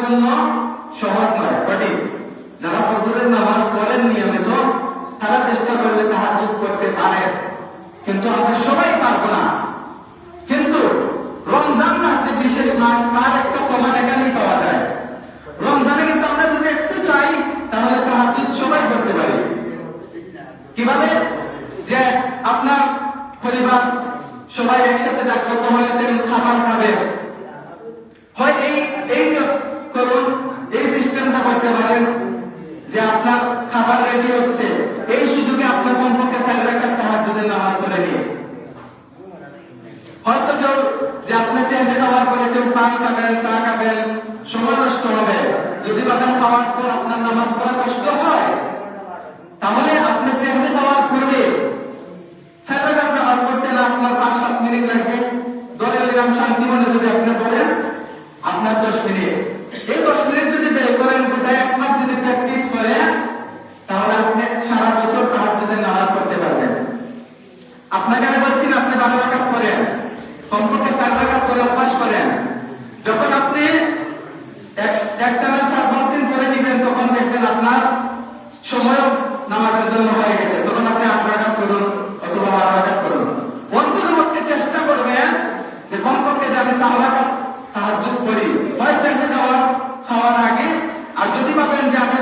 জন্য সহজ নয়, সঠিক। যারা ফজরের নামাজ পড়েন নিয়মিত তারা চেষ্টা করলে তাহাজ্জুদ করতে পারে, কিন্তু আমরা সবাই পারবো না। কিন্তু রমজান মাস যে বিশেষ মাস, তার একটা প্রমাণ এখানেই পাওয়া যায়। রমজানে কিন্তু আমরা যদি একটু চাই তাহলে তাহাজ্জুদ সবাই করতে পারি। কিভাবে? যে আপনার পরিবার সবাই একসাথে জাগ্রত হয়েছেন, খাবার খাবে, হয় এই করুন, এই সিস্টেমটা করতে পারেন যে আপনার খাবার রেডি হচ্ছে, এই সুযোগে আপনার কমপক্ষে 4 রাকাত তাহাজ্জুদের নামাজ পড়ে নিয়ে, হয়তো কেউ যে আপনি সেহরি খাওয়ার পরে কেউ পান খাবেন, চা খাবেন, সময় নষ্ট হবে। যদি বাদাম খাওয়ার পর আপনার নামাজ পড়া কষ্ট হয়, তাহলে আপনি সেহরি খাওয়ার পরে 4 রাকাত নামাজ পড়তে না আপনার 5-7 মিনিট লাগবে। ধরে নিলাম শান্তি মনে যদি আপনি বলেন আপনার 10 মিনিট, এই 10 মিনিট যদি ব্যয় করেন, গোটা 1 মাস যদি প্র্যাকটিস করেন, তাহলে আপনি সারা বছর তাহাজ্জুদের নামাজ পড়তে পারবেন। আপনাকে আমি বলছি না আপনি 12 রাকাত করেন, কমপক্ষে 4 রাকাত করে অভ্যাস করেন। যখন আপনি একটানা 4-5 দিন করে দিবেন, তখন দেখবেন আপনার সময় নামাজের জন্য হয়ে গেছে। তখন আপনি 8 রাকাত করুন অথবা 12 রাকাত করুন। অন্ততপক্ষে চেষ্টা করবেন যে কমপক্ষে যে আমি 4 রাকাত তাহাজ্জুদ করি, হয় সেহরি খাওয়ার আগে। আর যদি ভাবেন যে আমি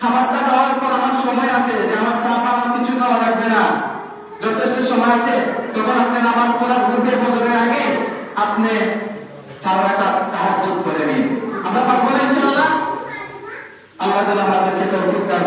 খাবারটা খাওয়ার পর আমার সময় আছে, যে আমার চা আমার কিছু খাওয়া লাগবে না, যথেষ্ট সময় আছে, তখন আপনি নামাজ পড়ার পূর্বে ফজরের আগে আপনি 4 রাকাত তাহাজ্জুদ করে নিন। আমরা পারবো না ইনশাআল্লাহ? আল্লাহ তাআলা আমাদেরকে তৌফিক দান